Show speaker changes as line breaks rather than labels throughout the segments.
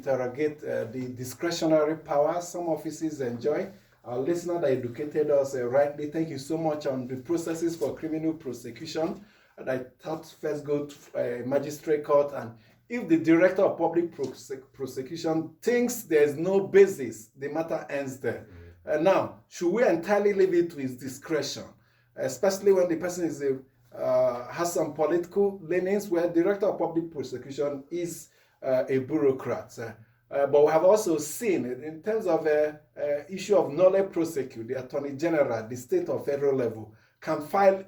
interrogate the discretionary powers some offices enjoy. Our listener that educated us rightly, thank you so much on the processes for criminal prosecution. And I thought first go to magistrate court, and if the director of public prosecution thinks there's no basis, the matter ends there. Now, should we entirely leave it to his discretion, especially when the person is has some political leanings, where director of public prosecution is a bureaucrat? But we have also seen, in terms of issue of knowledge prosecute, the Attorney General, the state or federal level, can file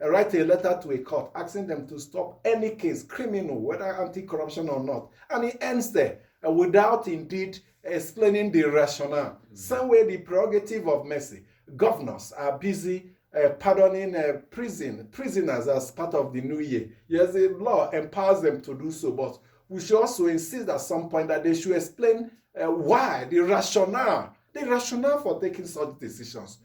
write a letter to a court asking them to stop any case, criminal, whether anti-corruption or not. And it ends there without indeed explaining the rationale. Same way the prerogative of mercy. Governors are busy pardoning prisoners as part of the new year. Yes, the law empowers them to do so, but we should also insist at some point that they should explain why, the rationale for taking such decisions.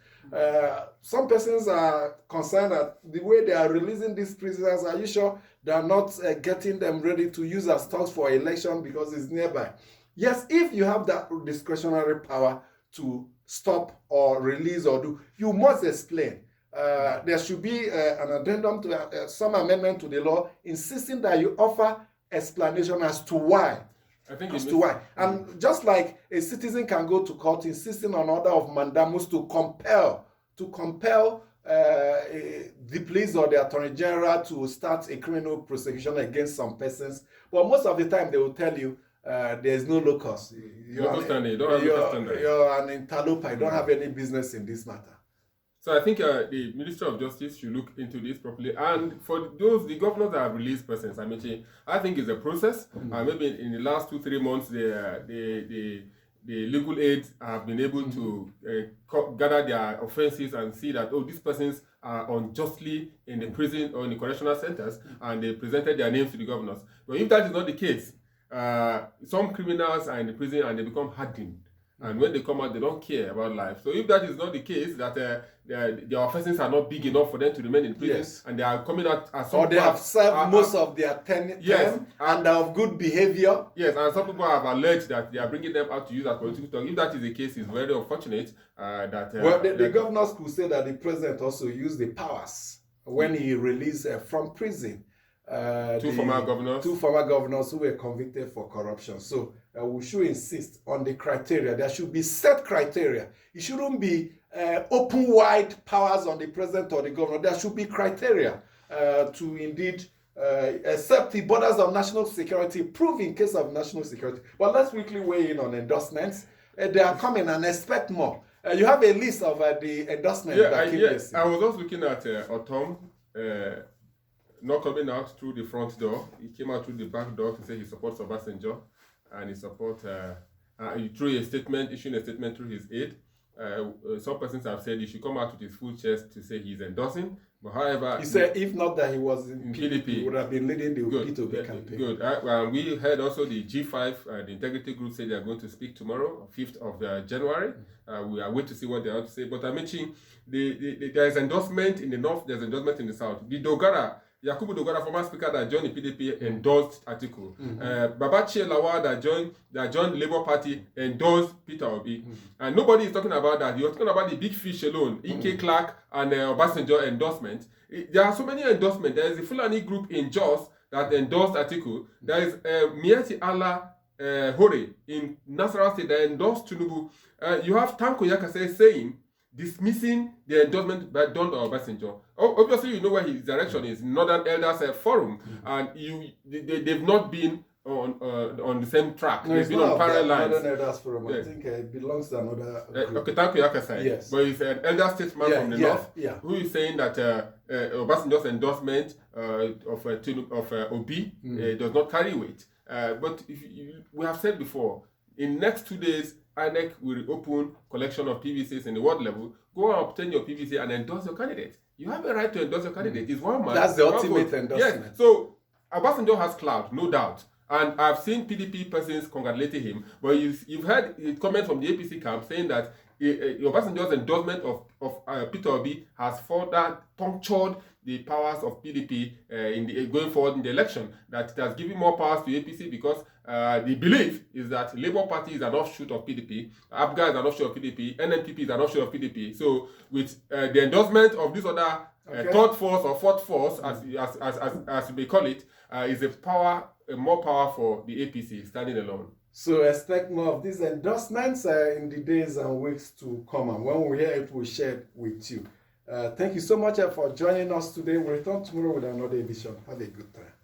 Some persons are concerned that the way they are releasing these prisoners, are you sure they are not getting them ready to use as stocks for election because it's nearby? Yes, if you have that discretionary power to stop or release or do, you must explain. There should be an addendum to some amendment to the law insisting that you offer explanation as to why. And just like a citizen can go to court insisting on order of mandamus to compel the police or the attorney general to start a criminal prosecution against some persons, but most of the time they will tell you there is no locus. You're an interloper. You don't have any business in this matter.
So I think the Ministry of Justice should look into this properly. And for the governors that have released persons, I think it's a process. Maybe in the last 2-3 months, the legal aids have been able to gather their offenses and see that, these persons are unjustly in the prison or in the correctional centers, and they presented their names to the governors. But if that is not the case, some criminals are in the prison and they become hardened. And when they come out, they don't care about life. So if that is not the case, that their offenses are not big enough for them to remain in prison, and they are coming out as some,
or they have served most of their term and are of good behavior.
Yes, and some people have alleged that they are bringing them out to use as political talk. If that is the case, it's very unfortunate that...
the governors could say that the president also used the powers when he released from prison
two former
governors who were convicted for corruption. So we should insist on the criteria. There should be set criteria. It shouldn't be open wide powers on the president or the governor. There should be criteria to indeed accept the borders of national security, prove in case of national security. But let's quickly weigh in on endorsements. They are coming, and expect more. You have a list of the endorsements that came yesterday.
I was also looking at Otom. Not coming out through the front door. He came out through the back door to say he supports Obasanjo, and he supports through issuing a statement through his aide. Some persons have said he should come out with his full chest to say he's endorsing. But however,
he said if not that he was in PDP, he would have been leading the P2P campaign.
Good. We heard also the G5, the integrity group, say they are going to speak tomorrow, 5th of January. We are waiting to see what they have to say. But I mentioned there is endorsement in the north, there's endorsement in the south. The Dogara, Yakubu Dogara, former speaker that joined the PDP, endorsed Atiku. Babachi Lawal that joined the Labour Party, endorsed Peter Obi. And nobody is talking about that. You're talking about the big fish alone, Ike Clark and Obasanjo endorsement. There are so many endorsements. There is the Fulani group in Jos that endorsed Atiku. There is Mieti Allah Hore in Nasarawa State that endorsed Tinubu. You have Tanko Yakase saying, dismissing the endorsement by Don Obasanjo. Obviously, you know where his direction is, Northern Elders Forum, and they've not been on the same track.
No,
they've been on parallel lines.
Northern Elders Forum. I think it belongs to another group.
Okay, thank you, Yakasai.
Yes.
But he's an elder statesman from the north who is saying that Obasanjo's endorsement of Obi does not carry weight. But we have said before, in next 2 days, INEC will reopen collection of PVCs in the world level. Go and obtain your PVC and endorse your candidate. You have a right to endorse your candidate. It's one man.
That's the ultimate endorsement.
Yes. So Obasanjo has clout, no doubt. And I've seen PDP persons congratulating him, but you've heard a comment from the APC camp saying that Obasanjo's endorsement of Peter Obi has further punctured the powers of PDP going forward in the election, that it has given more powers to APC because the belief is that Labour Party is an offshoot of PDP, ABGA is an offshoot of PDP, NNPP is an offshoot of PDP. So with the endorsement of this other third force or fourth force, as we may call it, is more power for the APC standing alone.
So expect more of these endorsements in the days and weeks to come, and when we hear it, we'll share it with you. Thank you so much for joining us today. We'll return tomorrow with another edition. Have a good time.